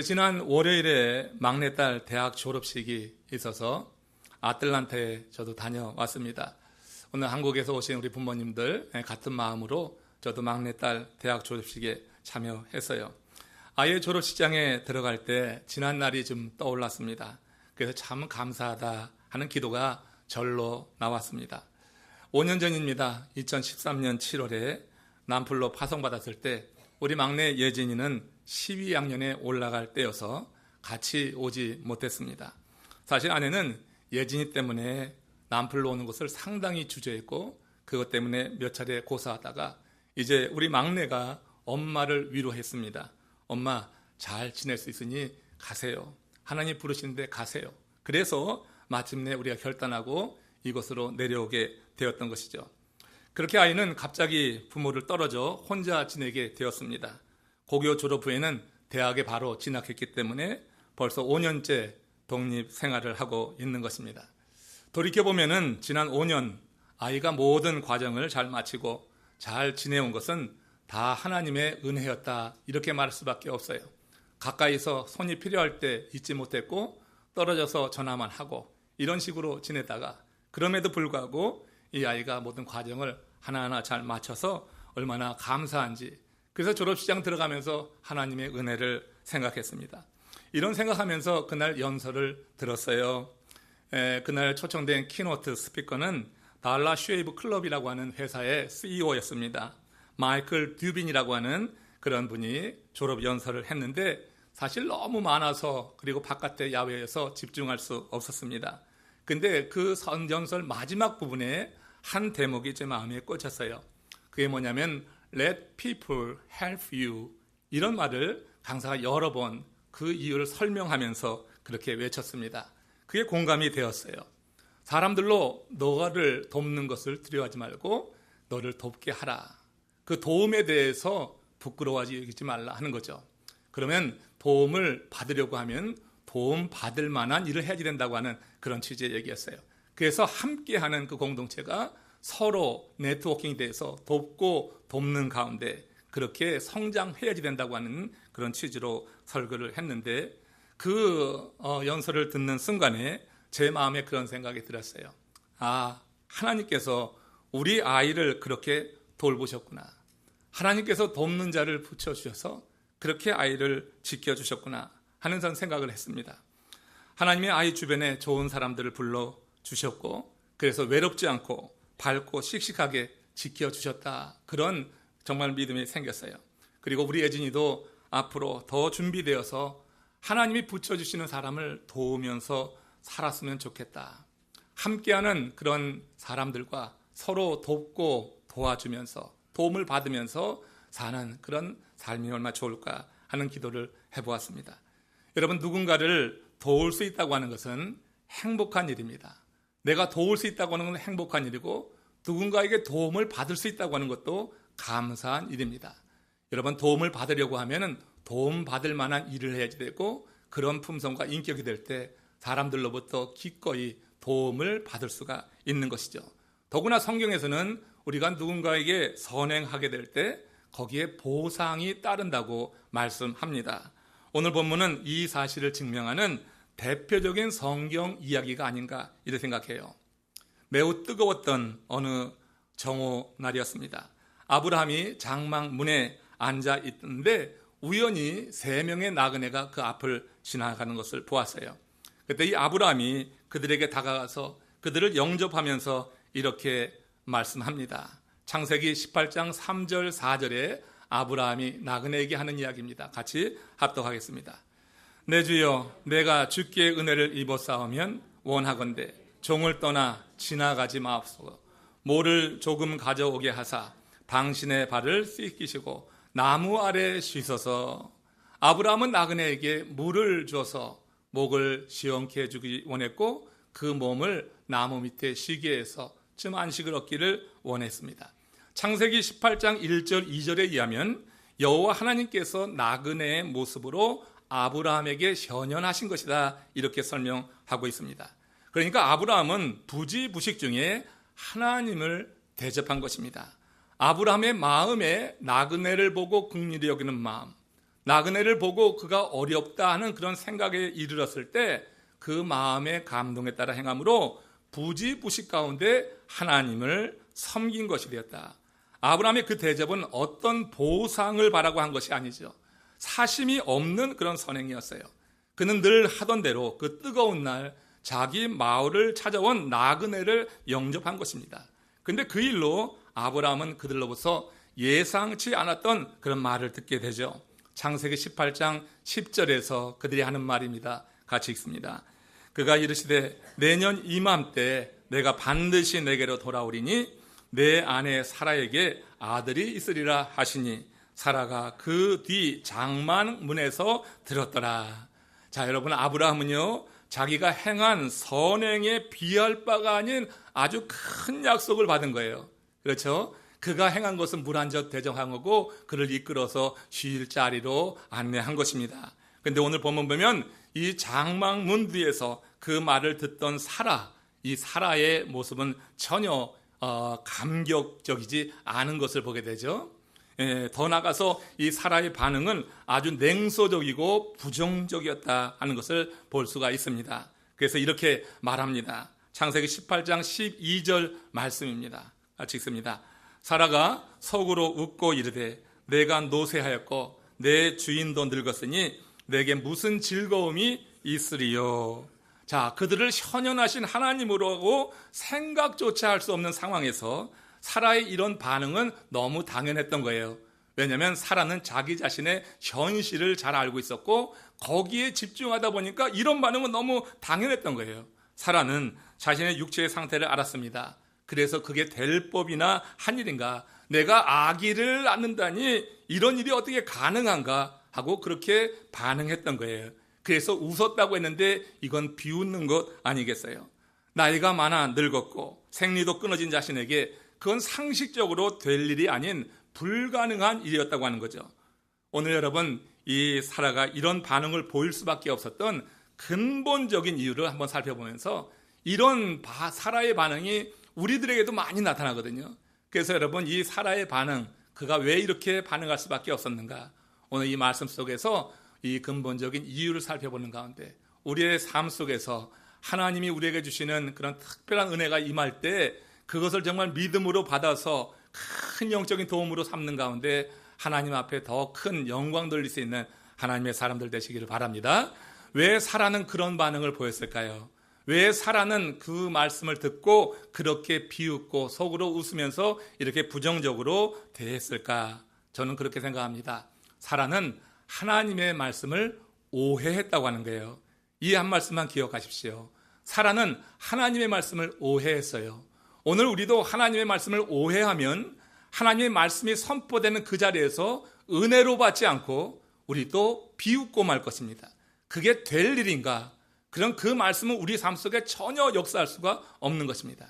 지난 월요일에 막내딸 대학 졸업식이 있어서 아틀란타에 저도 다녀왔습니다. 오늘 한국에서 오신 우리 부모님들 같은 마음으로 저도 막내딸 대학 졸업식에 참여했어요. 아이의 졸업식장에 들어갈 때 지난 날이 좀 떠올랐습니다. 그래서 참 감사하다 하는 기도가 절로 나왔습니다. 5년 전입니다. 2013년 7월에 남플로 파송받았을 때 우리 막내 예진이는 12학년에 올라갈 때여서 같이 오지 못했습니다. 사실 아내는 예진이 때문에 남플로 오는 것을 상당히 주저했고 그것 때문에 몇 차례 고사하다가 이제 우리 막내가 엄마를 위로했습니다. 엄마 잘 지낼 수 있으니 가세요. 하나님 부르시는데 가세요. 그래서 마침내 우리가 결단하고 이곳으로 내려오게 되었던 것이죠. 그렇게 아이는 갑자기 부모를 떨어져 혼자 지내게 되었습니다. 고교 졸업 후에는 대학에 바로 진학했기 때문에 벌써 5년째 독립 생활을 하고 있는 것입니다. 돌이켜보면 지난 5년 아이가 모든 과정을 잘 마치고 잘 지내온 것은 다 하나님의 은혜였다 이렇게 말할 수밖에 없어요. 가까이서 손이 필요할 때 잊지 못했고 떨어져서 전화만 하고 이런 식으로 지내다가 그럼에도 불구하고 이 아이가 모든 과정을 하나하나 잘 마쳐서 얼마나 감사한지 그래서 졸업식장 들어가면서 하나님의 은혜를 생각했습니다. 이런 생각하면서 그날 연설을 들었어요. 그날 초청된 키노트 스피커는 달라 쉐이브 클럽이라고 하는 회사의 CEO였습니다. 마이클 듀빈이라고 하는 그런 분이 졸업 연설을 했는데 사실 너무 많아서 그리고 바깥의 야외에서 집중할 수 없었습니다. 근데 그 연설 마지막 부분에 한 대목이 제 마음에 꽂혔어요. 그게 뭐냐면 Let people help you 이런 말을 강사가 여러 번 그 이유를 설명하면서 그렇게 외쳤습니다. 그게 공감이 되었어요. 사람들로 너를 돕는 것을 두려워하지 말고 너를 돕게 하라. 그 도움에 대해서 부끄러워하지 여기지 말라 하는 거죠. 그러면 도움을 받으려고 하면 도움 받을 만한 일을 해야지 된다고 하는 그런 취지의 얘기였어요. 그래서 함께하는 그 공동체가 서로 네트워킹에 대해서 돕고 돕는 가운데 그렇게 성장해야지 된다고 하는 그런 취지로 설교를 했는데 그 연설을 듣는 순간에 제 마음에 그런 생각이 들었어요. 하나님께서 우리 아이를 그렇게 돌보셨구나. 하나님께서 돕는 자를 붙여주셔서 그렇게 아이를 지켜주셨구나 하는 전 생각을 했습니다. 하나님의 아이 주변에 좋은 사람들을 불러주셨고 그래서 외롭지 않고 밝고 씩씩하게 지켜주셨다. 그런 정말 믿음이 생겼어요. 그리고 우리 예진이도 앞으로 더 준비되어서 하나님이 붙여주시는 사람을 도우면서 살았으면 좋겠다. 함께하는 그런 사람들과 서로 돕고 도와주면서 도움을 받으면서 사는 그런 삶이 얼마나 좋을까 하는 기도를 해보았습니다. 여러분 누군가를 도울 수 있다고 하는 것은 행복한 일입니다. 내가 도울 수 있다고 하는 건 행복한 일이고 누군가에게 도움을 받을 수 있다고 하는 것도 감사한 일입니다. 여러분 도움을 받으려고 하면 도움 받을 만한 일을 해야지 되고 그런 품성과 인격이 될 때 사람들로부터 기꺼이 도움을 받을 수가 있는 것이죠. 더구나 성경에서는 우리가 누군가에게 선행하게 될 때 거기에 보상이 따른다고 말씀합니다. 오늘 본문은 이 사실을 증명하는 대표적인 성경 이야기가 아닌가 이렇게 생각해요. 매우 뜨거웠던 어느 정오 날이었습니다. 아브라함이 장막 문에 앉아 있는데 우연히 3명의 나그네가 그 앞을 지나가는 것을 보았어요. 그때 이 아브라함이 그들에게 다가가서 그들을 영접하면서 이렇게 말씀합니다. 창세기 18장 3절 4절에 아브라함이 나그네에게 하는 이야기입니다. 같이 합독하겠습니다. 내 주여 내가 주께 은혜를 입었사오면 원하건대 종을 떠나 지나가지 마옵소서. 모를 조금 가져오게 하사 당신의 발을 씻기시고 나무 아래 쉬소서. 아브라함은 나그네에게 물을 줘서 목을 시원케 해주기 원했고 그 몸을 나무 밑에 쉬게 해서 좀 안식을 얻기를 원했습니다. 창세기 18장 1절 2절에 의하면 여호와 하나님께서 나그네의 모습으로 아브라함에게 현현하신 것이다 이렇게 설명하고 있습니다. 그러니까 아브라함은 부지부식 중에 하나님을 대접한 것입니다. 아브라함의 마음에 나그네를 보고 긍휼히 여기는 마음, 나그네를 보고 그가 어렵다 하는 그런 생각에 이르렀을 때 그 마음의 감동에 따라 행함으로 부지부식 가운데 하나님을 섬긴 것이 되었다. 아브라함의 그 대접은 어떤 보상을 바라고 한 것이 아니죠. 사심이 없는 그런 선행이었어요. 그는 늘 하던 대로 그 뜨거운 날 자기 마을을 찾아온 나그네를 영접한 것입니다. 그런데 그 일로 아브라함은 그들로부터 예상치 않았던 그런 말을 듣게 되죠. 창세기 18장 10절에서 그들이 하는 말입니다. 같이 읽습니다. 그가 이르시되 내년 이맘때 내가 반드시 내게로 돌아오리니 내 아내 사라에게 아들이 있으리라 하시니 사라가 그 뒤 장막문에서 들었더라. 자, 여러분, 아브라함은요 자기가 행한 선행에 비할 바가 아닌 아주 큰 약속을 받은 거예요. 그렇죠? 그가 행한 것은 물 한 젖 대접한 거고 그를 이끌어서 쉴 자리로 안내한 것입니다. 그런데 오늘 본문 보면 이 장막문 뒤에서 그 말을 듣던 사라, 이 사라의 모습은 전혀 감격적이지 않은 것을 보게 되죠. 더 나아가서 이 사라의 반응은 아주 냉소적이고 부정적이었다 하는 것을 볼 수가 있습니다. 그래서 이렇게 말합니다. 창세기 18장 12절 말씀입니다. 같이 읽습니다. 사라가 속으로 웃고 이르되 내가 노쇠하였고 내 주인도 늙었으니 내게 무슨 즐거움이 있으리요. 자, 그들을 현현하신 하나님으로 하고 생각조차 할 수 없는 상황에서 사라의 이런 반응은 너무 당연했던 거예요. 왜냐하면 사라는 자기 자신의 현실을 잘 알고 있었고 거기에 집중하다 보니까 이런 반응은 너무 당연했던 거예요. 사라는 자신의 육체의 상태를 알았습니다. 그래서 그게 될 법이나 한 일인가, 내가 아기를 낳는다니 이런 일이 어떻게 가능한가 하고 그렇게 반응했던 거예요. 그래서 웃었다고 했는데 이건 비웃는 것 아니겠어요? 나이가 많아 늙었고 생리도 끊어진 자신에게 그건 상식적으로 될 일이 아닌 불가능한 일이었다고 하는 거죠. 오늘 여러분, 이 사라가 이런 반응을 보일 수밖에 없었던 근본적인 이유를 한번 살펴보면서 이런 사라의 반응이 우리들에게도 많이 나타나거든요. 그래서 여러분, 이 사라의 반응, 그가 왜 이렇게 반응할 수밖에 없었는가? 오늘 이 말씀 속에서 이 근본적인 이유를 살펴보는 가운데 우리의 삶 속에서 하나님이 우리에게 주시는 그런 특별한 은혜가 임할 때 그것을 정말 믿음으로 받아서 큰 영적인 도움으로 삼는 가운데 하나님 앞에 더 큰 영광 돌릴 수 있는 하나님의 사람들 되시기를 바랍니다. 왜 사라는 그런 반응을 보였을까요? 왜 사라는 그 말씀을 듣고 그렇게 비웃고 속으로 웃으면서 이렇게 부정적으로 대했을까? 저는 그렇게 생각합니다. 사라는 하나님의 말씀을 오해했다고 하는 거예요. 이 한 말씀만 기억하십시오. 사라는 하나님의 말씀을 오해했어요. 오늘 우리도 하나님의 말씀을 오해하면 하나님의 말씀이 선포되는 그 자리에서 은혜로 받지 않고 우리도 비웃고 말 것입니다. 그게 될 일인가? 그럼 그 말씀은 우리 삶 속에 전혀 역사할 수가 없는 것입니다.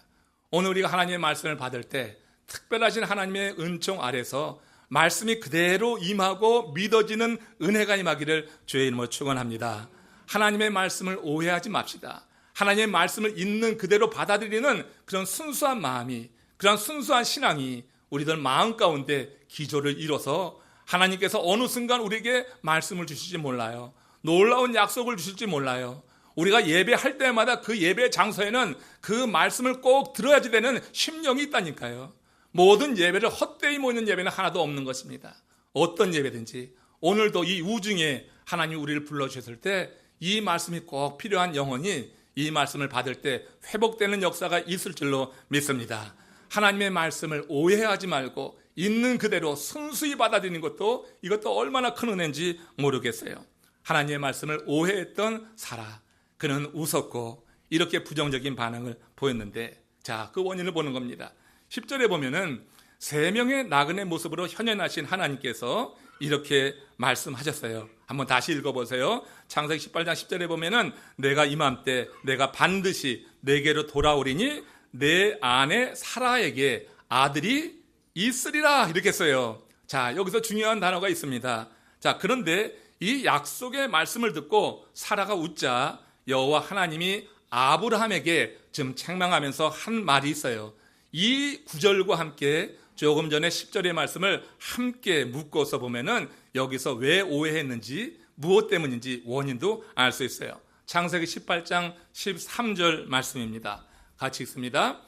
오늘 우리가 하나님의 말씀을 받을 때 특별하신 하나님의 은총 아래서 말씀이 그대로 임하고 믿어지는 은혜가 임하기를 주의 이름으로 축원합니다. 하나님의 말씀을 오해하지 맙시다. 하나님의 말씀을 있는 그대로 받아들이는 그런 순수한 마음이, 그런 순수한 신앙이 우리들 마음 가운데 기조를 이뤄서 하나님께서 어느 순간 우리에게 말씀을 주실지 몰라요. 놀라운 약속을 주실지 몰라요. 우리가 예배할 때마다 그 예배 장소에는 그 말씀을 꼭 들어야지 되는 심령이 있다니까요. 모든 예배를 헛되이 모이는 예배는 하나도 없는 것입니다. 어떤 예배든지 오늘도 이 우중에 하나님 우리를 불러주셨을 때 이 말씀이 꼭 필요한 영혼이 이 말씀을 받을 때 회복되는 역사가 있을 줄로 믿습니다. 하나님의 말씀을 오해하지 말고 있는 그대로 순수히 받아들이는 것도 이것도 얼마나 큰 은혜인지 모르겠어요. 하나님의 말씀을 오해했던 사라, 그는 웃었고 이렇게 부정적인 반응을 보였는데, 자, 그 원인을 보는 겁니다. 10절에 보면은 3명의 나그네 모습으로 현현하신 하나님께서 이렇게 말씀하셨어요. 한번 다시 읽어보세요. 창세기 18장 10절에 보면은 내가 이맘때 내가 반드시 내게로 돌아오리니 내 아내 사라에게 아들이 있으리라 이렇게 써요. 자, 여기서 중요한 단어가 있습니다. 자, 그런데 이 약속의 말씀을 듣고 사라가 웃자 여호와 하나님이 아브라함에게 좀 책망하면서 한 말이 있어요. 이 구절과 함께 조금 전에 10절의 말씀을 함께 묶어서 보면은 여기서 왜 오해했는지 무엇 때문인지 원인도 알 수 있어요. 창세기 18장 13절 말씀입니다. 같이 읽습니다.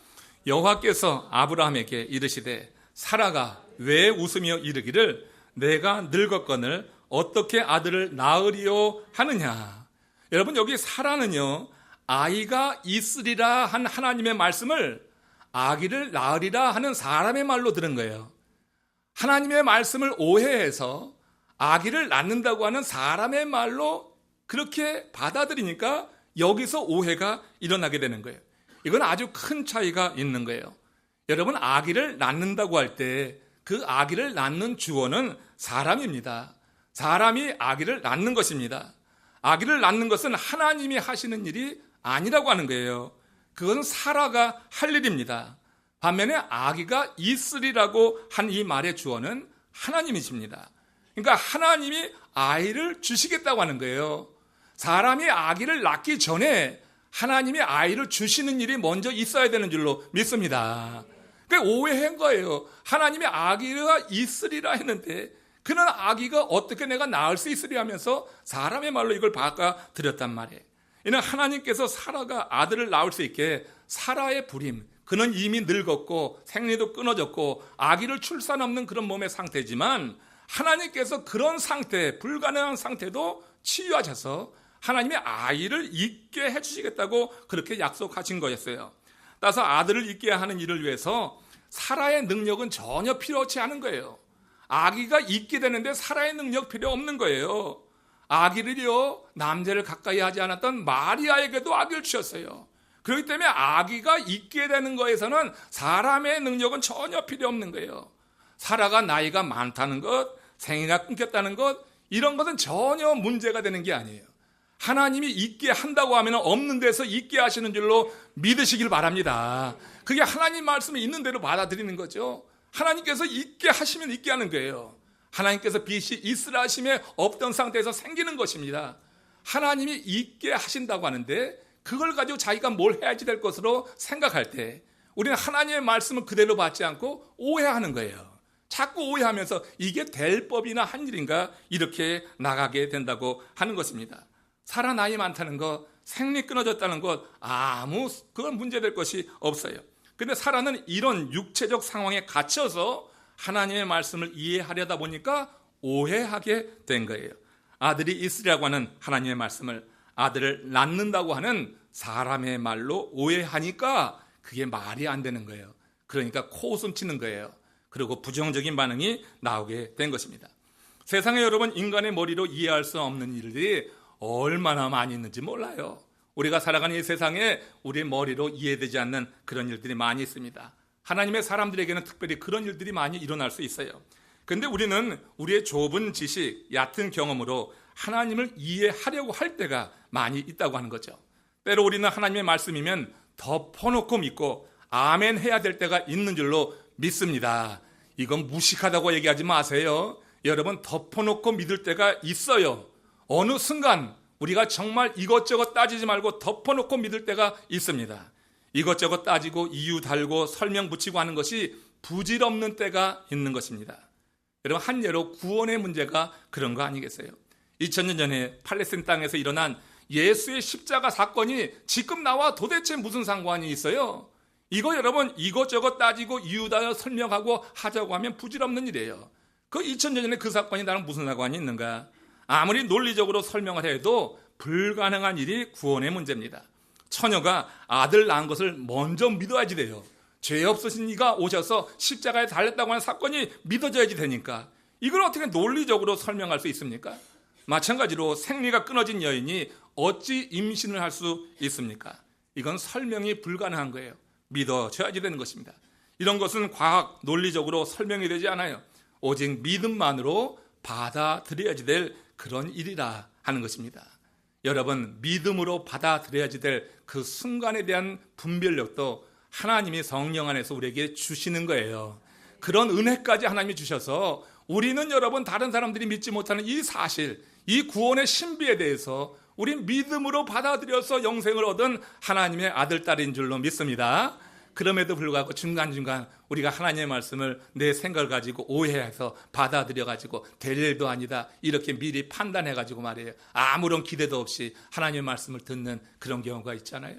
여호와께서 아브라함에게 이르시되 사라가 왜 웃으며 이르기를 내가 늙었거늘 어떻게 아들을 낳으리요 하느냐. 여러분, 여기 사라는요, 아이가 있으리라 한 하나님의 말씀을 아기를 낳으리라 하는 사람의 말로 들은 거예요. 하나님의 말씀을 오해해서 아기를 낳는다고 하는 사람의 말로 그렇게 받아들이니까 여기서 오해가 일어나게 되는 거예요. 이건 아주 큰 차이가 있는 거예요. 여러분, 아기를 낳는다고 할 때 그 아기를 낳는 주어는 사람입니다. 사람이 아기를 낳는 것입니다. 아기를 낳는 것은 하나님이 하시는 일이 아니라고 하는 거예요. 그건 사라가 할 일입니다. 반면에 아기가 있으리라고 한 이 말의 주어는 하나님이십니다. 그러니까 하나님이 아이를 주시겠다고 하는 거예요. 사람이 아기를 낳기 전에 하나님이 아이를 주시는 일이 먼저 있어야 되는 줄로 믿습니다. 그러니까 오해한 거예요. 하나님이 아기가 있으리라 했는데 그는 아기가 어떻게 내가 낳을 수 있으리 하면서 사람의 말로 이걸 바꿔드렸단 말이에요. 이는 하나님께서 사라가 아들을 낳을 수 있게 사라의 불임, 그는 이미 늙었고 생리도 끊어졌고 아기를 출산 없는 그런 몸의 상태지만 하나님께서 그런 상태, 불가능한 상태도 치유하셔서 하나님이 아이를 있게 해주시겠다고 그렇게 약속하신 거였어요. 따라서 아들을 있게 하는 일을 위해서 사라의 능력은 전혀 필요치 않은 거예요. 아기가 있게 되는데 사라의 능력 필요 없는 거예요. 아기를요, 남자를 가까이 하지 않았던 마리아에게도 아기를 주셨어요. 그렇기 때문에 아기가 있게 되는 거에서는 사람의 능력은 전혀 필요 없는 거예요. 사라가 나이가 많다는 것, 생애가 끊겼다는 것, 이런 것은 전혀 문제가 되는 게 아니에요. 하나님이 있게 한다고 하면 없는 데서 있게 하시는 줄로 믿으시길 바랍니다. 그게 하나님 말씀이 있는 대로 받아들이는 거죠. 하나님께서 있게 하시면 있게 하는 거예요. 하나님께서 빛이 있으라 하심에 없던 상태에서 생기는 것입니다. 하나님이 있게 하신다고 하는데 그걸 가지고 자기가 뭘 해야지 될 것으로 생각할 때 우리는 하나님의 말씀을 그대로 받지 않고 오해하는 거예요. 자꾸 오해하면서 이게 될 법이나 한 일인가 이렇게 나가게 된다고 하는 것입니다. 사라 나이 많다는 것, 생리 끊어졌다는 것, 그건 문제될 것이 없어요. 근데 사라는 이런 육체적 상황에 갇혀서 하나님의 말씀을 이해하려다 보니까 오해하게 된 거예요. 아들이 있으리라고 하는 하나님의 말씀을 아들을 낳는다고 하는 사람의 말로 오해하니까 그게 말이 안 되는 거예요. 그러니까 코웃음 치는 거예요. 그리고 부정적인 반응이 나오게 된 것입니다. 세상에 여러분, 인간의 머리로 이해할 수 없는 일들이 얼마나 많이 있는지 몰라요. 우리가 살아가는 이 세상에 우리의 머리로 이해되지 않는 그런 일들이 많이 있습니다. 하나님의 사람들에게는 특별히 그런 일들이 많이 일어날 수 있어요. 그런데 우리는 우리의 좁은 지식, 얕은 경험으로 하나님을 이해하려고 할 때가 많이 있다고 하는 거죠. 때로 우리는 하나님의 말씀이면 덮어놓고 믿고 아멘 해야 될 때가 있는 줄로 믿습니다. 이건 무식하다고 얘기하지 마세요. 여러분, 덮어놓고 믿을 때가 있어요. 어느 순간 우리가 정말 이것저것 따지지 말고 덮어놓고 믿을 때가 있습니다. 이것저것 따지고 이유 달고 설명 붙이고 하는 것이 부질없는 때가 있는 것입니다. 여러분, 한 예로 구원의 문제가 그런 거 아니겠어요? 2000년 전에 팔레스타인 땅에서 일어난 예수의 십자가 사건이 지금 나와 도대체 무슨 상관이 있어요? 이거 여러분, 이것저것 따지고 이유 달고 설명하고 하자고 하면 부질없는 일이에요. 그 2000년 전에 그 사건이 나랑 무슨 상관이 있는가? 아무리 논리적으로 설명을 해도 불가능한 일이 구원의 문제입니다. 처녀가 아들 낳은 것을 먼저 믿어야지 돼요. 죄 없으신 이가 오셔서 십자가에 달렸다고 하는 사건이 믿어져야지 되니까 이걸 어떻게 논리적으로 설명할 수 있습니까? 마찬가지로 생리가 끊어진 여인이 어찌 임신을 할 수 있습니까? 이건 설명이 불가능한 거예요. 믿어져야지 되는 것입니다. 이런 것은 과학, 논리적으로 설명이 되지 않아요. 오직 믿음만으로 받아들여야지 될 그런 일이라 하는 것입니다. 여러분, 믿음으로 받아들여야지 될 그 순간에 대한 분별력도 하나님이 성령 안에서 우리에게 주시는 거예요. 그런 은혜까지 하나님이 주셔서 우리는 여러분, 다른 사람들이 믿지 못하는 이 사실, 이 구원의 신비에 대해서 우리 믿음으로 받아들여서 영생을 얻은 하나님의 아들, 딸인 줄로 믿습니다. 그럼에도 불구하고 중간중간 우리가 하나님의 말씀을 내 생각을 가지고 오해해서 받아들여 가지고 될 일도 아니다 이렇게 미리 판단해 가지고 말이에요. 아무런 기대도 없이 하나님의 말씀을 듣는 그런 경우가 있잖아요.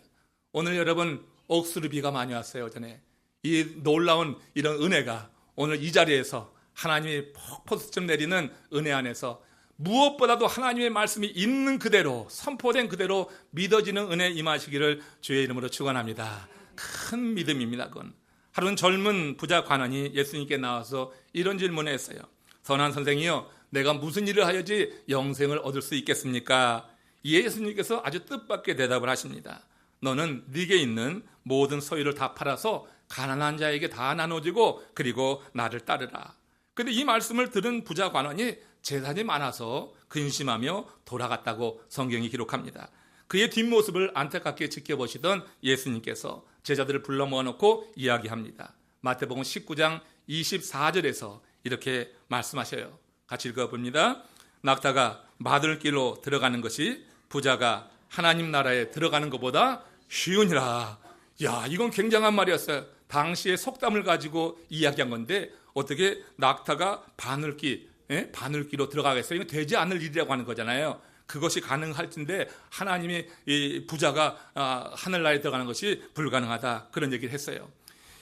오늘 여러분 옥수루비가 많이 왔어요. 어전에 이 놀라운 이런 은혜가 오늘 이 자리에서 하나님이 폭포수처럼 내리는 은혜 안에서 무엇보다도 하나님의 말씀이 있는 그대로 선포된 그대로 믿어지는 은혜 임하시기를 주의 이름으로 축원합니다. 큰 믿음입니다. 그건 하루는 젊은 부자 관원이 예수님께 나와서 이런 질문을 했어요. 선한 선생이요, 내가 무슨 일을 하여야지 영생을 얻을 수 있겠습니까? 이에 예수님께서 아주 뜻밖의 대답을 하십니다. 너는 네게 있는 모든 소유를 다 팔아서 가난한 자에게 다 나눠주고 그리고 나를 따르라. 그런데 이 말씀을 들은 부자 관원이 재산이 많아서 근심하며 돌아갔다고 성경이 기록합니다. 그의 뒷모습을 안타깝게 지켜보시던 예수님께서 제자들을 불러 모아놓고 이야기합니다. 마태복음 19장 24절에서 이렇게 말씀하셔요. 같이 읽어봅니다. 낙타가 마들길로 들어가는 것이 부자가 하나님 나라에 들어가는 것보다 쉬우니라. 야, 이건 굉장한 말이었어요. 당시의 속담을 가지고 이야기한 건데 어떻게 낙타가 바늘기로 들어가겠어요? 이건 되지 않을 일이라고 하는 거잖아요. 그것이 가능할 텐데 하나님의 이 부자가 하늘나라에 들어가는 것이 불가능하다 그런 얘기를 했어요.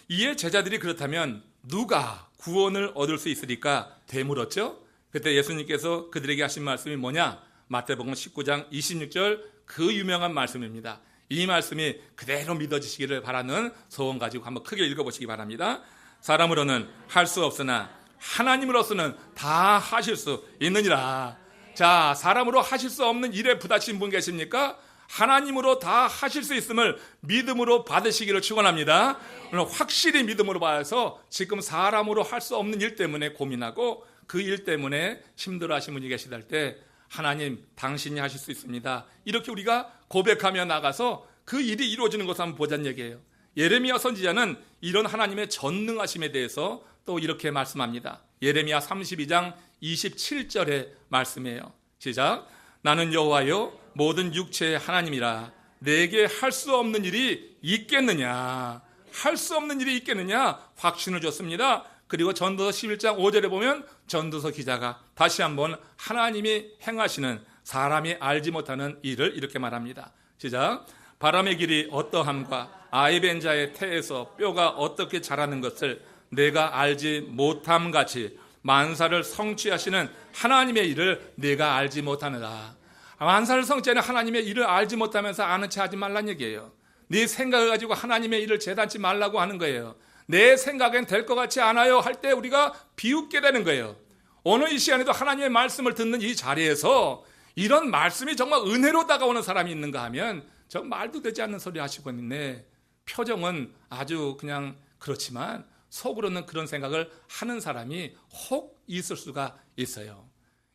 이에 제자들이 그렇다면 누가 구원을 얻을 수 있으리까 되물었죠. 그때 예수님께서 그들에게 하신 말씀이 뭐냐? 마태복음 19장 26절 그 유명한 말씀입니다. 이 말씀이 그대로 믿어지시기를 바라는 소원 가지고 한번 크게 읽어보시기 바랍니다. 사람으로는 할 수 없으나 하나님으로서는 다 하실 수 있느니라. 자, 사람으로 하실 수 없는 일에 부딪힌 분 계십니까? 하나님으로 다 하실 수 있음을 믿음으로 받으시기를 축원합니다. 오늘 확실히 믿음으로 받아서 지금 사람으로 할 수 없는 일 때문에 고민하고 그 일 때문에 힘들어하신 분이 계시다 할 때 하나님 당신이 하실 수 있습니다. 이렇게 우리가 고백하며 나가서 그 일이 이루어지는 것을 한번 보자는 얘기예요. 예레미야 선지자는 이런 하나님의 전능하심에 대해서 또 이렇게 말씀합니다. 예레미야 32장 27절의 말씀이에요. 시작. 나는 여호와여 모든 육체의 하나님이라. 내게 할 수 없는 일이 있겠느냐? 할 수 없는 일이 있겠느냐? 확신을 줬습니다. 그리고 전도서 11장 5절에 보면 전도서 기자가 다시 한번 하나님이 행하시는 사람이 알지 못하는 일을 이렇게 말합니다. 시작. 바람의 길이 어떠함과 아이벤 자의 태에서 뼈가 어떻게 자라는 것을 내가 알지 못함 같이 만사를 성취하시는 하나님의 일을 내가 알지 못하느라. 만사를 성취하는 하나님의 일을 알지 못하면서 아는 체 하지 말란 얘기예요. 네 생각을 가지고 하나님의 일을 재단치 말라고 하는 거예요. 내 생각엔 될 것 같지 않아요 할 때 우리가 비웃게 되는 거예요. 오늘 이 시간에도 하나님의 말씀을 듣는 이 자리에서 이런 말씀이 정말 은혜로 다가오는 사람이 있는가 하면 저 말도 되지 않는 소리 하시고 있네. 표정은 아주 그냥 그렇지만 속으로는 그런 생각을 하는 사람이 혹 있을 수가 있어요.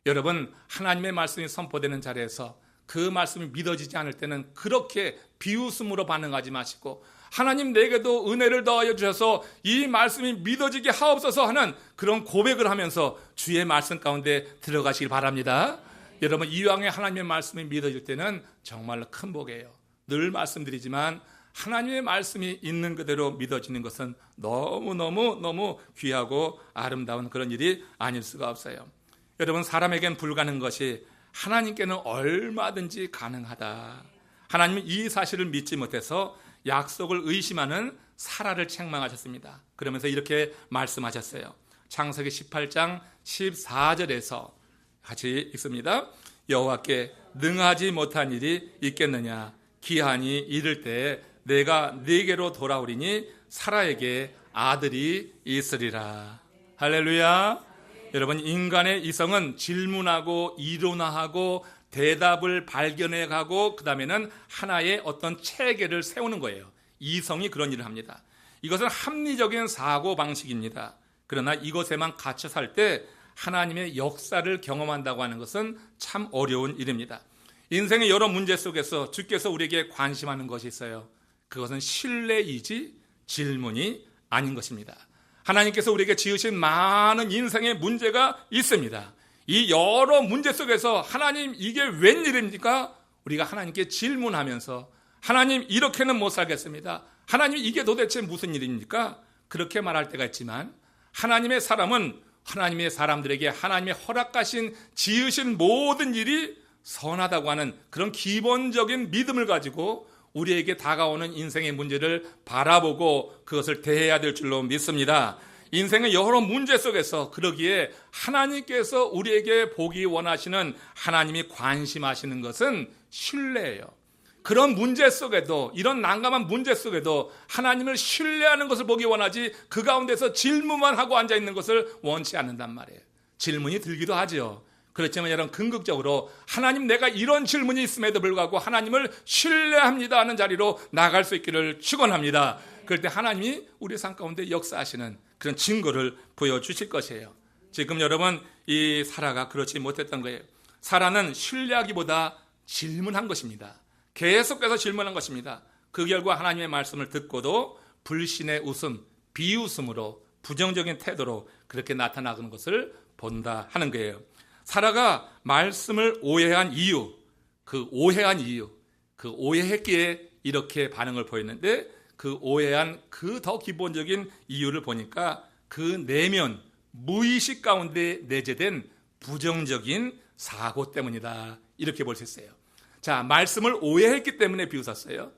여러분, 하나님의 말씀이 선포되는 자리에서 그 말씀이 믿어지지 않을 때는 그렇게 비웃음으로 반응하지 마시고 하나님 내게도 은혜를 더하여 주셔서 이 말씀이 믿어지게 하옵소서 하는 그런 고백을 하면서 주의 말씀 가운데 들어가시길 바랍니다. 여러분, 이왕에 하나님의 말씀이 믿어질 때는 정말로 큰 복이에요. 늘 말씀드리지만 하나님의 말씀이 있는 그대로 믿어지는 것은 너무 귀하고 아름다운 그런 일이 아닐 수가 없어요. 여러분, 사람에겐 불가능한 것이 하나님께는 얼마든지 가능하다. 하나님은 이 사실을 믿지 못해서 약속을 의심하는 사라를 책망하셨습니다. 그러면서 이렇게 말씀하셨어요. 창세기 18장 14절에서 같이 읽습니다. 여호와께 능하지 못한 일이 있겠느냐? 기한이 이를 때 내가 네게로 돌아오리니 사라에게 아들이 있으리라. 할렐루야. 여러분, 인간의 이성은 질문하고 이론화하고 대답을 발견해가고 그 다음에는 하나의 어떤 체계를 세우는 거예요. 이성이 그런 일을 합니다. 이것은 합리적인 사고방식입니다. 그러나 이것에만 갇혀 살 때 하나님의 역사를 경험한다고 하는 것은 참 어려운 일입니다. 인생의 여러 문제 속에서 주께서 우리에게 관심하는 것이 있어요. 그것은 신뢰이지 질문이 아닌 것입니다. 하나님께서 우리에게 지으신 많은 인생의 문제가 있습니다. 이 여러 문제 속에서 하나님 이게 웬일입니까? 우리가 하나님께 질문하면서 하나님 이렇게는 못 살겠습니다. 하나님 이게 도대체 무슨 일입니까? 그렇게 말할 때가 있지만 하나님의 사람은 하나님의 사람들에게 하나님의 허락하신 지으신 모든 일이 선하다고 하는 그런 기본적인 믿음을 가지고 우리에게 다가오는 인생의 문제를 바라보고 그것을 대해야 될 줄로 믿습니다. 인생의 여러 문제 속에서 그러기에 하나님께서 우리에게 보기 원하시는 하나님이 관심하시는 것은 신뢰예요. 그런 문제 속에도 이런 난감한 문제 속에도 하나님을 신뢰하는 것을 보기 원하지 그 가운데서 질문만 하고 앉아있는 것을 원치 않는단 말이에요. 질문이 들기도 하죠. 그렇지만 여러분 궁극적으로 하나님 내가 이런 질문이 있음에도 불구하고 하나님을 신뢰합니다 하는 자리로 나갈 수 있기를 축원합니다. 그럴 때 하나님이 우리 삶 가운데 역사하시는 그런 증거를 보여주실 것이에요. 지금 여러분 이 사라가 그렇지 못했던 거예요. 사라는 신뢰하기보다 질문한 것입니다. 계속해서 질문한 것입니다. 그 결과 하나님의 말씀을 듣고도 불신의 웃음, 비웃음으로 부정적인 태도로 그렇게 나타나는 것을 본다 하는 거예요. 사라가 말씀을 오해한 이유, 그 오해했기에 이렇게 반응을 보였는데 그 오해한 그 더 기본적인 이유를 보니까 그 내면 무의식 가운데 내재된 부정적인 사고 때문이다. 이렇게 볼 수 있어요. 자, 말씀을 오해했기 때문에 비웃었어요.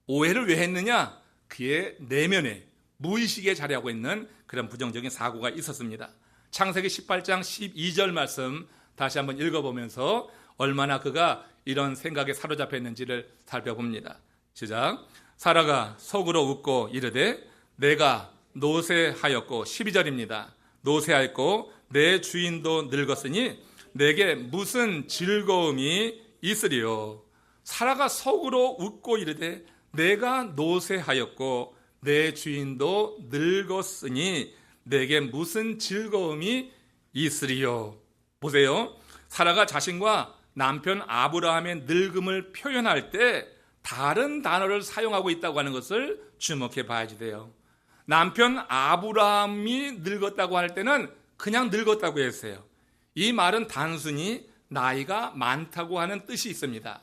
오해를 왜 했느냐? 그의 내면에 무의식에 자리하고 있는 그런 부정적인 사고가 있었습니다. 창세기 18장 12절 말씀 다시 한번 읽어보면서 얼마나 그가 이런 생각에 사로잡혔는지를 살펴봅니다. 시작. 사라가 속으로 웃고 이르되 내가 노쇠하였고 12절입니다. 노쇠하였고 내 주인도 늙었으니 내게 무슨 즐거움이 있으리요. 사라가 속으로 웃고 이르되 내가 노쇠하였고 내 주인도 늙었으니 내게 무슨 즐거움이 있으리요. 보세요. 사라가 자신과 남편 아브라함의 늙음을 표현할 때 다른 단어를 사용하고 있다고 하는 것을 주목해 봐야지 돼요. 남편 아브라함이 늙었다고 할 때는 그냥 늙었다고 했어요. 이 말은 단순히 나이가 많다고 하는 뜻이 있습니다.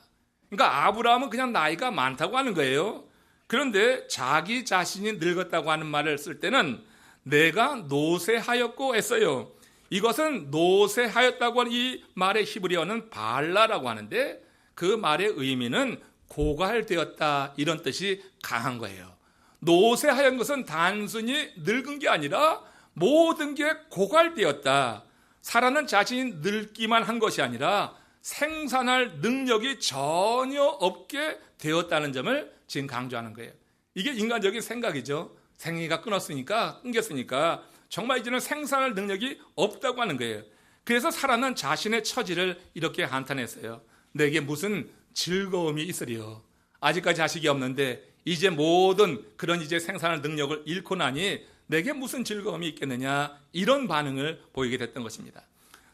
그러니까 아브라함은 그냥 나이가 많다고 하는 거예요. 그런데 자기 자신이 늙었다고 하는 말을 쓸 때는 내가 노쇠하였고 했어요. 이것은 노쇠하였다고 하는 이 말의 히브리어는 발라라고 하는데 그 말의 의미는 고갈되었다 이런 뜻이 강한 거예요. 노쇠하연 것은 단순히 늙은 게 아니라 모든 게 고갈되었다. 사라는 자신이 늙기만 한 것이 아니라 생산할 능력이 전혀 없게 되었다는 점을 지금 강조하는 거예요. 이게 인간적인 생각이죠. 생기가 끊겼으니까 정말 이제는 생산할 능력이 없다고 하는 거예요. 그래서 사라는 자신의 처지를 이렇게 한탄했어요. 내게 무슨 즐거움이 있으리요. 아직까지 자식이 없는데 이제 모든 그런 이제 생산할 능력을 잃고 나니 내게 무슨 즐거움이 있겠느냐, 이런 반응을 보이게 됐던 것입니다.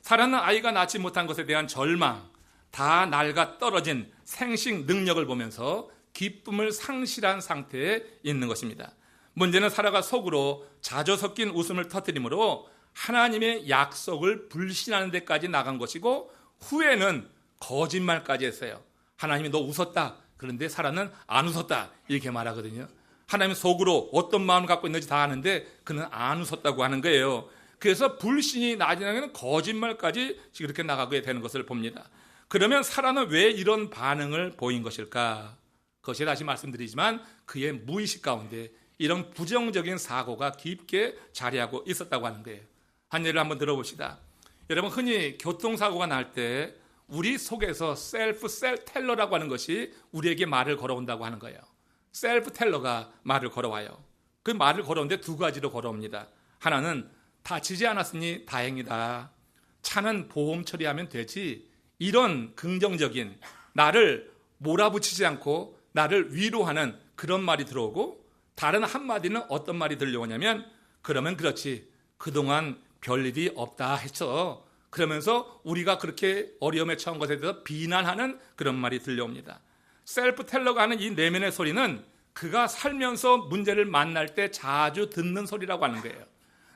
사라는 아이가 낳지 못한 것에 대한 절망, 다 낡아 떨어진 생식 능력을 보면서 기쁨을 상실한 상태에 있는 것입니다. 문제는 사라가 속으로 자조 섞인 웃음을 터뜨리므로 하나님의 약속을 불신하는 데까지 나간 것이고, 후에는 거짓말까지 했어요. 하나님이 너 웃었다. 그런데 사라는 안 웃었다. 이렇게 말하거든요. 하나님 속으로 어떤 마음을 갖고 있는지 다 아는데 그는 안 웃었다고 하는 거예요. 그래서 불신이 나중에는 거짓말까지 이렇게 나가게 되는 것을 봅니다. 그러면 사라는 왜 이런 반응을 보인 것일까? 그것이 다시 말씀드리지만 그의 무의식 가운데 이런 부정적인 사고가 깊게 자리하고 있었다고 하는 거예요. 한 예를 한번 들어봅시다. 여러분, 흔히 교통사고가 날 때 우리 속에서 셀프 텔러라고 하는 것이 우리에게 말을 걸어온다고 하는 거예요. 셀프 텔러가 말을 걸어와요. 그 말을 걸어오는데 두 가지로 걸어옵니다. 하나는 다치지 않았으니 다행이다. 차는 보험 처리하면 되지. 이런 긍정적인, 나를 몰아붙이지 않고 나를 위로하는 그런 말이 들어오고, 다른 한마디는 어떤 말이 들려오냐면, 그러면 그렇지, 그동안 별일이 없다 했어. 그러면서 우리가 그렇게 어려움에 처한 것에 대해서 비난하는 그런 말이 들려옵니다. 셀프 텔러가 하는 이 내면의 소리는 그가 살면서 문제를 만날 때 자주 듣는 소리라고 하는 거예요.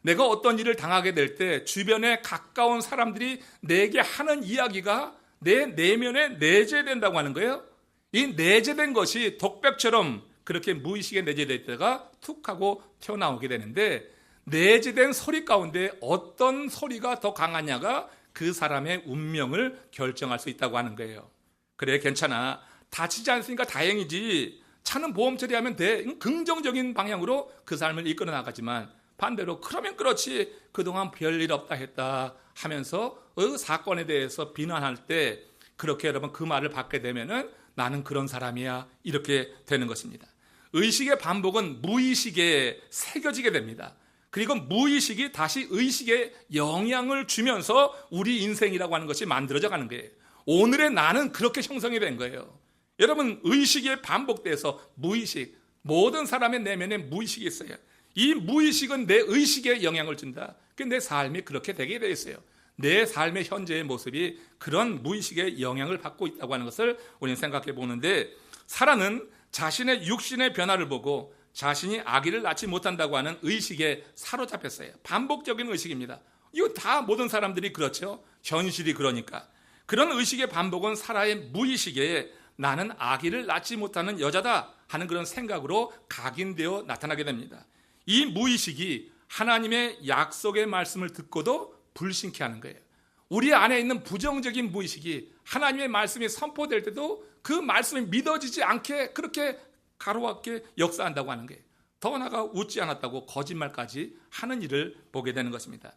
내가 어떤 일을 당하게 될 때 주변에 가까운 사람들이 내게 하는 이야기가 내 내면에 내재된다고 하는 거예요. 이 내재된 것이 독백처럼 그렇게 무의식에 내재되어 있다가 툭 하고 튀어나오게 되는데, 내재된 소리 가운데 어떤 소리가 더 강하냐가 그 사람의 운명을 결정할 수 있다고 하는 거예요. 그래, 괜찮아, 다치지 않으니까 다행이지, 차는 보험 처리하면 돼, 긍정적인 방향으로 그 삶을 이끌어 나가지만, 반대로 그러면 그렇지, 그동안 별일 없다 했다 하면서 그 사건에 대해서 비난할 때 그렇게 여러분 그 말을 받게 되면은 나는 그런 사람이야, 이렇게 되는 것입니다. 의식의 반복은 무의식에 새겨지게 됩니다. 그리고 무의식이 다시 의식에 영향을 주면서 우리 인생이라고 하는 것이 만들어져 가는 거예요. 오늘의 나는 그렇게 형성이 된 거예요. 여러분, 의식이 반복돼서 무의식, 모든 사람의 내면에 무의식이 있어요. 이 무의식은 내 의식에 영향을 준다. 내 삶이 그렇게 되게 되어 있어요. 내 삶의 현재의 모습이 그런 무의식의 영향을 받고 있다고 하는 것을 우리는 생각해 보는데, 사라는 자신의 육신의 변화를 보고 자신이 아기를 낳지 못한다고 하는 의식에 사로잡혔어요. 반복적인 의식입니다. 이거 다 모든 사람들이 그렇죠. 현실이 그러니까. 그런 의식의 반복은 사라의 무의식에 나는 아기를 낳지 못하는 여자다 하는 그런 생각으로 각인되어 나타나게 됩니다. 이 무의식이 하나님의 약속의 말씀을 듣고도 불신케 하는 거예요. 우리 안에 있는 부정적인 무의식이 하나님의 말씀이 선포될 때도 그 말씀이 믿어지지 않게 그렇게 가로막게 역사한다고 하는 거예요. 더 나아가 웃지 않았다고 거짓말까지 하는 일을 보게 되는 것입니다.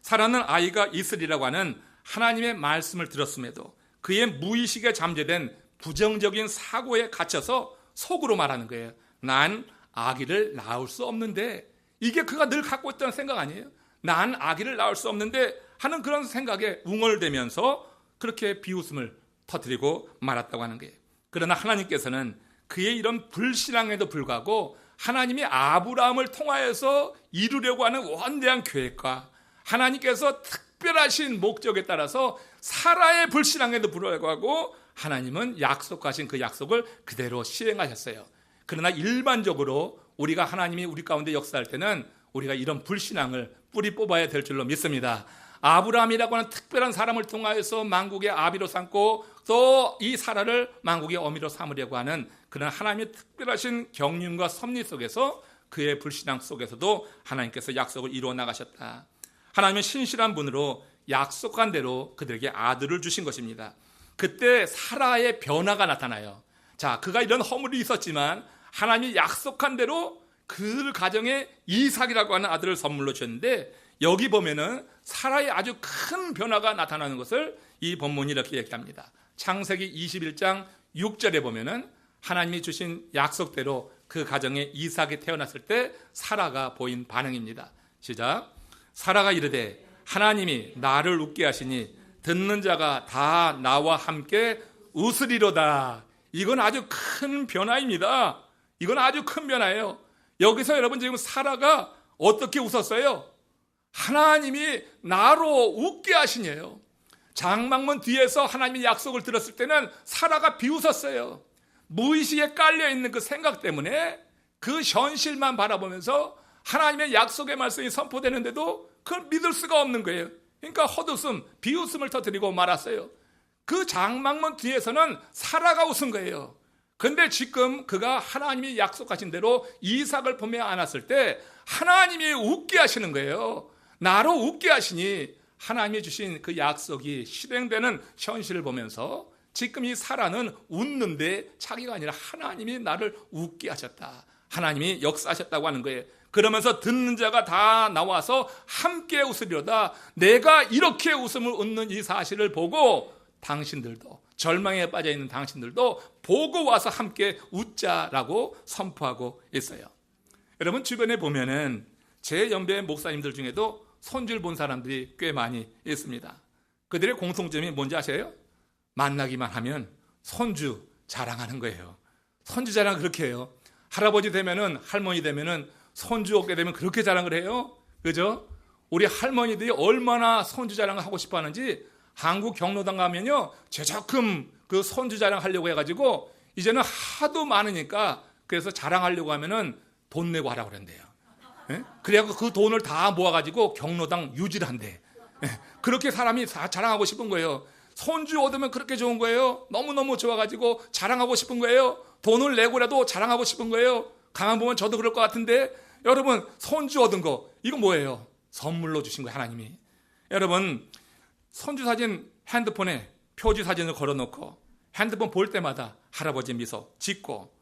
사라는 아이가 있으리라고 하는 하나님의 말씀을 들었음에도 그의 무의식에 잠재된 부정적인 사고에 갇혀서 속으로 말하는 거예요. 난 아기를 낳을 수 없는데, 이게 그가 늘 갖고 있던 생각 아니에요? 난 아기를 낳을 수 없는데 하는 그런 생각에 웅얼대면서 그렇게 비웃음을 터뜨리고 말았다고 하는 거예요. 그러나 하나님께서는 그의 이런 불신앙에도 불구하고 하나님이 아브라함을 통하여서 이루려고 하는 원대한 계획과 하나님께서 특별하신 목적에 따라서 사라의 불신앙에도 불구하고 하나님은 약속하신 그 약속을 그대로 시행하셨어요. 그러나 일반적으로 우리가 하나님이 우리 가운데 역사할 때는 우리가 이런 불신앙을 뿌리 뽑아야 될 줄로 믿습니다. 아브라함이라고 하는 특별한 사람을 통하여서 만국의 아비로 삼고 또 이 사라를 만국의 어미로 삼으려고 하는 그런 하나님의 특별하신 경륜과 섭리 속에서 그의 불신앙 속에서도 하나님께서 약속을 이루어 나가셨다. 하나님은 신실한 분으로 약속한 대로 그들에게 아들을 주신 것입니다. 그때 사라의 변화가 나타나요. 자, 그가 이런 허물이 있었지만 하나님이 약속한 대로 그 가정에 이삭이라고 하는 아들을 선물로 주셨는데, 여기 보면은 사라의 아주 큰 변화가 나타나는 것을 이 본문이 이렇게 얘기합니다. 창세기 21장 6절에 보면은 하나님이 주신 약속대로 그 가정에 이삭이 태어났을 때 사라가 보인 반응입니다. 시작. 사라가 이르되 하나님이 나를 웃게 하시니 듣는 자가 다 나와 함께 웃으리로다. 이건 아주 큰 변화입니다. 이건 아주 큰 변화예요. 여기서 여러분 지금 사라가 어떻게 웃었어요? 하나님이 나로 웃게 하시네요. 장막문 뒤에서 하나님의 약속을 들었을 때는 사라가 비웃었어요. 무의식에 깔려있는 그 생각 때문에 그 현실만 바라보면서 하나님의 약속의 말씀이 선포되는데도 그걸 믿을 수가 없는 거예요. 그러니까 헛웃음, 비웃음을 터뜨리고 말았어요. 그 장막문 뒤에서는 사라가 웃은 거예요. 그런데 지금 그가 하나님이 약속하신 대로 이삭을 품에 안았을 때 하나님이 웃게 하시는 거예요. 나로 웃게 하시니 하나님이 주신 그 약속이 실행되는 현실을 보면서 지금 이 사라는 웃는데 자기가 아니라 하나님이 나를 웃게 하셨다. 하나님이 역사하셨다고 하는 거예요. 그러면서 듣는 자가 다 나와서 함께 웃으려다. 내가 이렇게 웃음을 웃는 이 사실을 보고 당신들도, 절망에 빠져있는 당신들도 보고 와서 함께 웃자라고 선포하고 있어요. 여러분 주변에 보면은 제 연배의 목사님들 중에도 손주를 본 사람들이 꽤 많이 있습니다. 그들의 공통점이 뭔지 아세요? 만나기만 하면 손주 자랑하는 거예요. 손주 자랑 그렇게 해요. 할아버지 되면은, 할머니 되면은 손주 얻게 되면 그렇게 자랑을 해요. 그죠? 우리 할머니들이 얼마나 손주 자랑을 하고 싶어 하는지 한국 경로당 가면요, 제작금 그 손주 자랑하려고 해가지고 이제는 하도 많으니까 그래서 자랑하려고 하면은 돈 내고 하라고 그런대요. 예? 그래갖고 그 돈을 다 모아가지고 경로당 유지를 한대. 예? 그렇게 사람이 다 자랑하고 싶은 거예요. 손주 얻으면 그렇게 좋은 거예요. 너무너무 좋아가지고 자랑하고 싶은 거예요. 돈을 내고라도 자랑하고 싶은 거예요. 가만 보면 저도 그럴 것 같은데, 여러분 손주 얻은 거 이거 뭐예요? 선물로 주신 거예요, 하나님이. 여러분 손주 사진 핸드폰에 표지 사진을 걸어놓고 핸드폰 볼 때마다 할아버지 미소 짓고,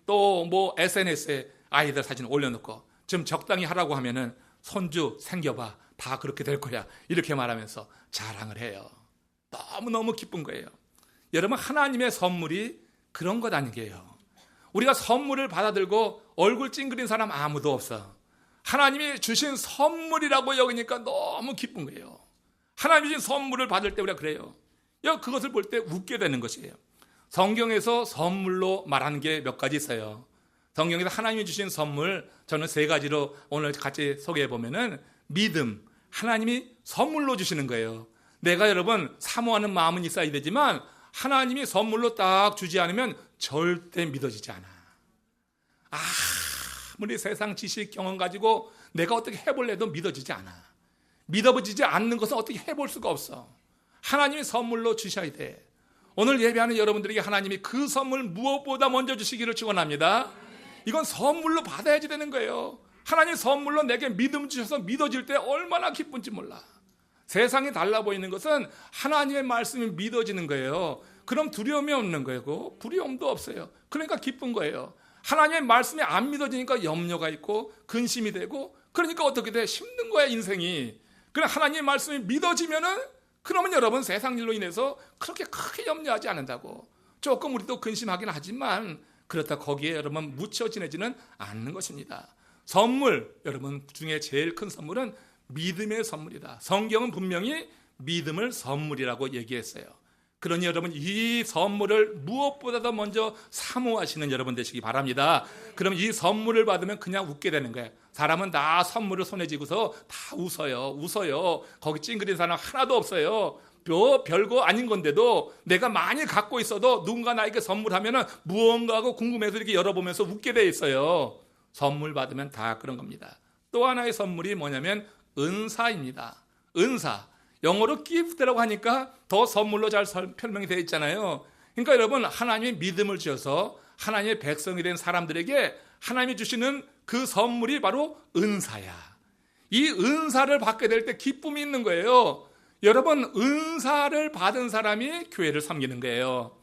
또 뭐 SNS에 아이들 사진 올려놓고 좀 적당히 하라고 하면은 손주 생겨봐, 다 그렇게 될 거야, 이렇게 말하면서 자랑을 해요. 너무너무 기쁜 거예요. 여러분 하나님의 선물이 그런 것 아니게요. 우리가 선물을 받아들고 얼굴 찡그린 사람 아무도 없어. 하나님이 주신 선물이라고 여기니까 너무 기쁜 거예요. 하나님이 주신 선물을 받을 때 우리가 그래요. 그것을 볼 때 웃게 되는 것이에요. 성경에서 선물로 말하는 게 몇 가지 있어요. 성경에서 하나님이 주신 선물, 저는 세 가지로 오늘 같이 소개해 보면은, 믿음, 하나님이 선물로 주시는 거예요. 내가 여러분 사모하는 마음은 있어야 되지만 하나님이 선물로 딱 주지 않으면 절대 믿어지지 않아. 아무리 세상 지식 경험 가지고 내가 어떻게 해볼래도 믿어지지 않아. 믿어지지 않는 것은 어떻게 해볼 수가 없어. 하나님이 선물로 주셔야 돼. 오늘 예배하는 여러분들에게 하나님이 그 선물 무엇보다 먼저 주시기를 축원합니다. 이건 선물로 받아야지 되는 거예요. 하나님 선물로 내게 믿음 주셔서 믿어질 때 얼마나 기쁜지 몰라. 세상이 달라 보이는 것은 하나님의 말씀이 믿어지는 거예요. 그럼 두려움이 없는 거고 두려움도 없어요. 그러니까 기쁜 거예요. 하나님의 말씀이 안 믿어지니까 염려가 있고 근심이 되고, 그러니까 어떻게 돼? 힘든 거야 인생이. 그럼 하나님의 말씀이 믿어지면은, 그러면 여러분 세상 일로 인해서 그렇게 크게 염려하지 않는다고. 조금 우리도 근심하긴 하지만 그렇다 거기에 여러분 묻혀 지내지는 않는 것입니다. 선물, 여러분 중에 제일 큰 선물은 믿음의 선물이다. 성경은 분명히 믿음을 선물이라고 얘기했어요. 그러니 여러분 이 선물을 무엇보다도 먼저 사모하시는 여러분 되시기 바랍니다. 그럼 이 선물을 받으면 그냥 웃게 되는 거예요. 사람은 다 선물을 손에 쥐고서 다 웃어요. 거기 찡그린 사람 하나도 없어요. 별거 아닌 건데도 내가 많이 갖고 있어도 누군가 나에게 선물하면 무언가 하고 궁금해서 이렇게 열어보면서 웃게 돼 있어요. 선물 받으면 다 그런 겁니다. 또 하나의 선물이 뭐냐면 은사입니다. 은사. 영어로 gift라고 하니까 더 선물로 잘 설명이 되어 있잖아요. 그러니까 여러분 하나님이 믿음을 주셔서 하나님의 백성이 된 사람들에게 하나님이 주시는 그 선물이 바로 은사야. 이 은사를 받게 될 때 기쁨이 있는 거예요. 여러분 은사를 받은 사람이 교회를 섬기는 거예요.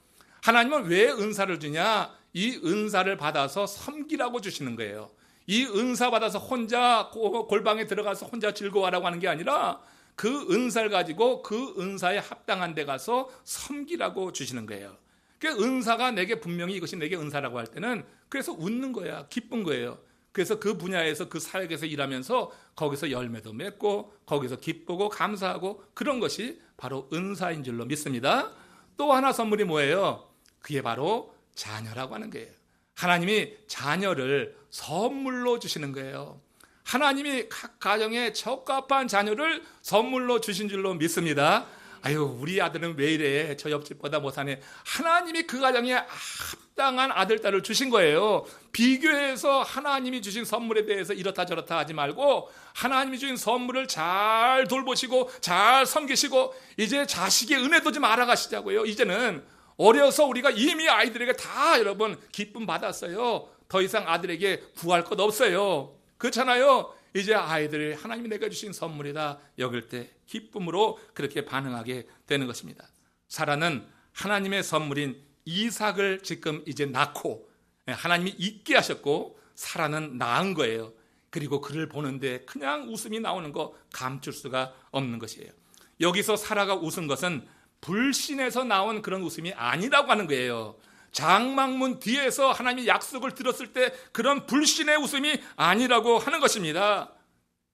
하나님은 왜 은사를 주냐? 이 은사를 받아서 섬기라고 주시는 거예요. 이 은사 받아서 혼자 골방에 들어가서 혼자 즐거워하라고 하는 게 아니라 그 은사를 가지고 그 은사에 합당한 데 가서 섬기라고 주시는 거예요. 그 은사가 내게 분명히 이것이 내게 은사라고 할 때는 그래서 웃는 거야. 기쁜 거예요. 그래서 그 분야에서 그 사역에서 일하면서 거기서 열매도 맺고 거기서 기쁘고 감사하고 그런 것이 바로 은사인 줄로 믿습니다. 또 하나 선물이 뭐예요? 그게 바로 자녀라고 하는 거예요. 하나님이 자녀를 선물로 주시는 거예요. 하나님이 각 가정에 적합한 자녀를 선물로 주신 줄로 믿습니다. 아유, 우리 아들은 왜 이래? 저 옆집보다 못하네. 하나님이 그 가정에 합당한 아들, 딸을 주신 거예요. 비교해서 하나님이 주신 선물에 대해서 이렇다 저렇다 하지 말고 하나님이 주신 선물을 잘 돌보시고 잘 섬기시고 이제 자식의 은혜도 좀 알아가시자고요. 이제는 어려서 우리가 이미 아이들에게 다 여러분 기쁨 받았어요. 더 이상 아들에게 구할 것 없어요. 그렇잖아요. 이제 아이들이 하나님이 내가 주신 선물이다 여길 때 기쁨으로 그렇게 반응하게 되는 것입니다. 사라는 하나님의 선물인 이삭을 지금 이제 낳고 하나님이 있게 하셨고 사라는 낳은 거예요. 그리고 그를 보는데 그냥 웃음이 나오는 거 감출 수가 없는 것이에요. 여기서 사라가 웃은 것은 불신에서 나온 그런 웃음이 아니라고 하는 거예요. 장막문 뒤에서 하나님이 약속을 들었을 때 그런 불신의 웃음이 아니라고 하는 것입니다.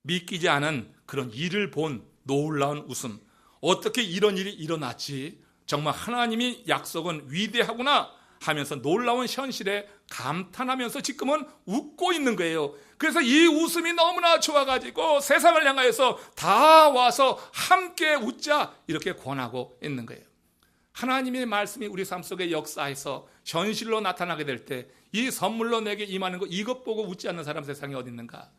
믿기지 않은 그런 일을 본 놀라운 웃음. 어떻게 이런 일이 일어났지? 정말 하나님이 약속은 위대하구나 하면서 놀라운 현실에 감탄하면서 지금은 웃고 있는 거예요. 그래서 이 웃음이 너무나 좋아가지고 세상을 향하여서 다 와서 함께 웃자 이렇게 권하고 있는 거예요. 하나님의 말씀이 우리 삶 속에 역사해서 현실로 나타나게 될 때 이 선물로 내게 임하는 거 이것 보고 웃지 않는 사람 세상에 어디 있는가?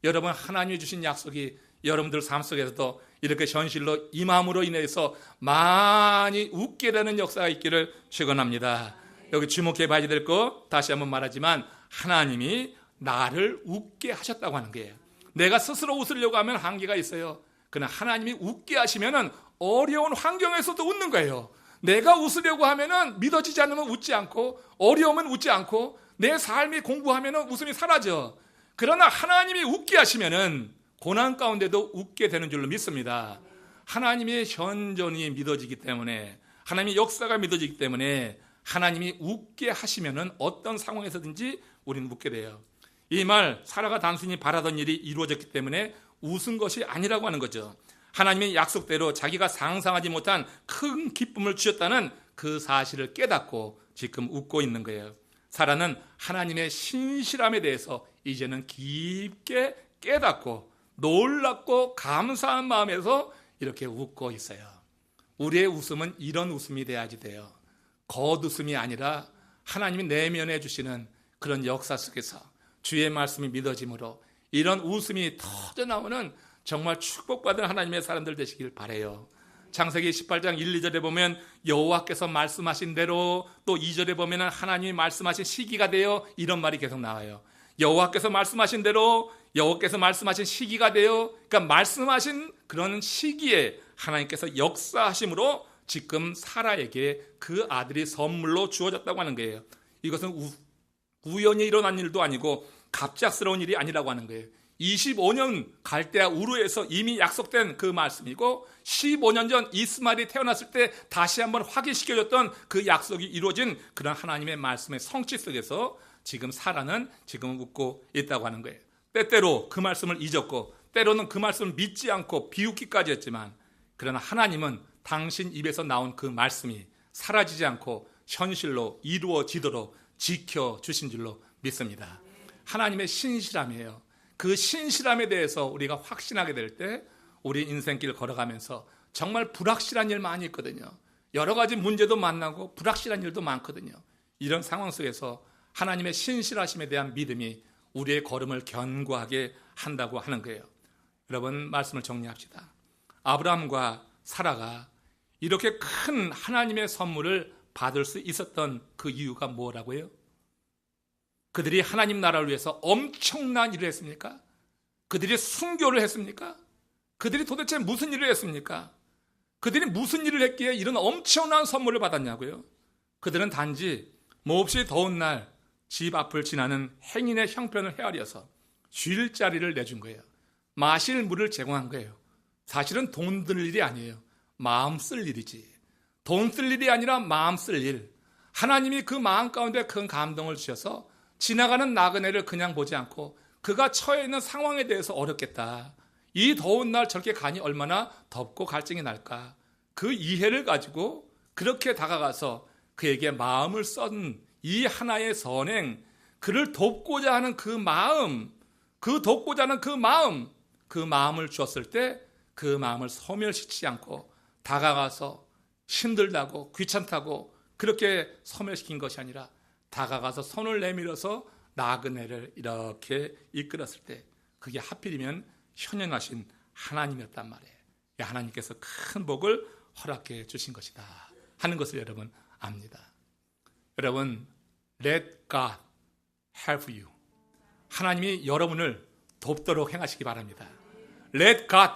여러분 하나님이 주신 약속이 여러분들 삶 속에서도 이렇게 현실로 임함으로 인해서 많이 웃게 되는 역사가 있기를 축원합니다. 여기 주목해 봐야 될 거 다시 한번 말하지만 하나님이 나를 웃게 하셨다고 하는 거예요. 내가 스스로 웃으려고 하면 한계가 있어요. 그러나 하나님이 웃게 하시면은 어려운 환경에서도 웃는 거예요. 내가 웃으려고 하면은 믿어지지 않으면 웃지 않고 어려우면 웃지 않고 내 삶이 공부하면은 웃음이 사라져. 그러나 하나님이 웃게 하시면은 고난 가운데도 웃게 되는 줄로 믿습니다. 하나님의 현존이 믿어지기 때문에 하나님의 역사가 믿어지기 때문에 하나님이 웃게 하시면은 어떤 상황에서든지 우리는 웃게 돼요. 이 말 사라가 단순히 바라던 일이 이루어졌기 때문에 웃은 것이 아니라고 하는 거죠. 하나님의 약속대로 자기가 상상하지 못한 큰 기쁨을 주셨다는 그 사실을 깨닫고 지금 웃고 있는 거예요. 사라는 하나님의 신실함에 대해서 이제는 깊게 깨닫고 놀랍고 감사한 마음에서 이렇게 웃고 있어요. 우리의 웃음은 이런 웃음이 돼야지 돼요. 겉웃음이 아니라 하나님이 내면해 주시는 그런 역사 속에서 주의 말씀이 믿어짐으로 이런 웃음이 터져나오는 정말 축복받은 하나님의 사람들 되시길 바라요. 창세기 18장 1, 2절에 보면 여호와께서 말씀하신 대로, 또 2절에 보면 하나님이 말씀하신 시기가 되어, 이런 말이 계속 나와요. 여호와께서 말씀하신 대로, 여호와께서 말씀하신 시기가 되어, 그러니까 말씀하신 그런 시기에 하나님께서 역사하심으로 지금 사라에게 그 아들이 선물로 주어졌다고 하는 거예요. 이것은 우연히 일어난 일도 아니고 갑작스러운 일이 아니라고 하는 거예요. 25년 갈대아 우르에서 이미 약속된 그 말씀이고 15년 전 이스마엘이 태어났을 때 다시 한번 확인시켜줬던 그 약속이 이루어진 그런 하나님의 말씀의 성취 속에서 지금 사라는 지금 웃고 있다고 하는 거예요. 때때로 그 말씀을 잊었고 때로는 그 말씀을 믿지 않고 비웃기까지 했지만, 그러나 하나님은 당신 입에서 나온 그 말씀이 사라지지 않고 현실로 이루어지도록 지켜주신 줄로 믿습니다. 하나님의 신실함이에요. 그 신실함에 대해서 우리가 확신하게 될 때 우리 인생길 걸어가면서 정말 불확실한 일 많이 있거든요. 여러 가지 문제도 만나고 불확실한 일도 많거든요. 이런 상황 속에서 하나님의 신실하심에 대한 믿음이 우리의 걸음을 견고하게 한다고 하는 거예요. 여러분, 말씀을 정리합시다. 아브라함과 사라가 이렇게 큰 하나님의 선물을 받을 수 있었던 그 이유가 뭐라고요? 그들이 하나님 나라를 위해서 엄청난 일을 했습니까? 그들이 순교를 했습니까? 그들이 도대체 무슨 일을 했습니까? 그들이 무슨 일을 했기에 이런 엄청난 선물을 받았냐고요? 그들은 단지 몹시 더운 날 집 앞을 지나는 행인의 형편을 헤아려서 쉴 자리를 내준 거예요. 마실 물을 제공한 거예요. 사실은 돈 들 일이 아니에요. 마음 쓸 일이지. 돈 쓸 일이 아니라 마음 쓸 일. 하나님이 그 마음 가운데 큰 감동을 주셔서 지나가는 나그네를 그냥 보지 않고 그가 처해 있는 상황에 대해서 어렵겠다. 이 더운 날 저렇게 가니 얼마나 덥고 갈증이 날까. 그 이해를 가지고 그렇게 다가가서 그에게 마음을 쏜 이 하나의 선행, 그를 돕고자 하는 그 마음, 그 마음을 주었을 때 그 마음을 소멸시키지 않고 다가가서 힘들다고 귀찮다고 그렇게 소멸시킨 것이 아니라 다가가서 손을 내밀어서 나그네를 이렇게 이끌었을 때 그게 하필이면 현현하신 하나님이었단 말이에요. 하나님께서 큰 복을 허락해 주신 것이다 하는 것을 여러분 압니다. 여러분, let God help you. 하나님이 여러분을 돕도록 행하시기 바랍니다. Let God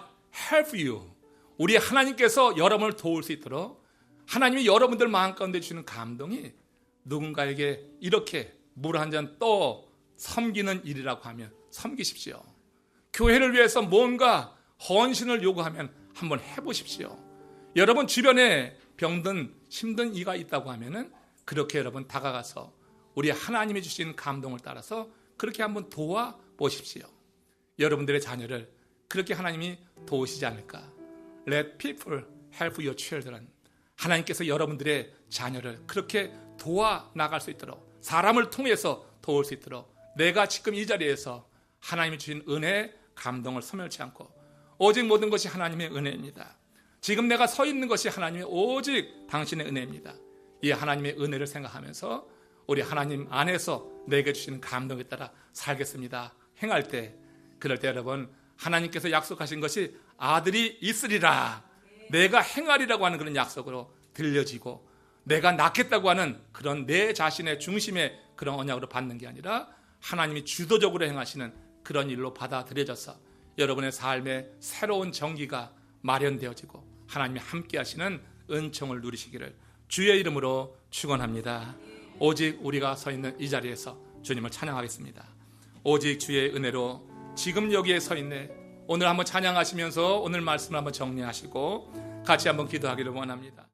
help you. 우리 하나님께서 여러분을 도울 수 있도록 하나님이 여러분들 마음 가운데 주시는 감동이 누군가에게 이렇게 물 한 잔 떠 섬기는 일이라고 하면 섬기십시오. 교회를 위해서 뭔가 헌신을 요구하면 한번 해보십시오. 여러분 주변에 병든 힘든 이가 있다고 하면은 그렇게 여러분 다가가서 우리 하나님이 주신 감동을 따라서 그렇게 한번 도와 보십시오. 여러분들의 자녀를 그렇게 하나님이 도우시지 않을까? Let people help your children. 하나님께서 여러분들의 자녀를 그렇게 도와 나갈 수 있도록, 사람을 통해서 도울 수 있도록 내가 지금 이 자리에서 하나님이 주신 은혜, 감동을 소멸치 않고 오직 모든 것이 하나님의 은혜입니다. 지금 내가 서 있는 것이 하나님의 오직 당신의 은혜입니다. 이 하나님의 은혜를 생각하면서 우리 하나님 안에서 내게 주시는 감동에 따라 살겠습니다. 행할 때, 그럴 때 여러분 하나님께서 약속하신 것이 아들이 있으리라, 내가 행하리라고 하는 그런 약속으로 들려지고, 내가 낳겠다고 하는 그런 내 자신의 중심의 그런 언약으로 받는 게 아니라 하나님이 주도적으로 행하시는 그런 일로 받아들여져서 여러분의 삶에 새로운 정기가 마련되어지고 하나님이 함께 하시는 은총을 누리시기를 주의 이름으로 축원합니다. 오직 우리가 서 있는 이 자리에서 주님을 찬양하겠습니다. 오직 주의 은혜로 지금 여기에 서 있네. 오늘 한번 찬양하시면서 오늘 말씀을 한번 정리하시고 같이 한번 기도하기를 원합니다.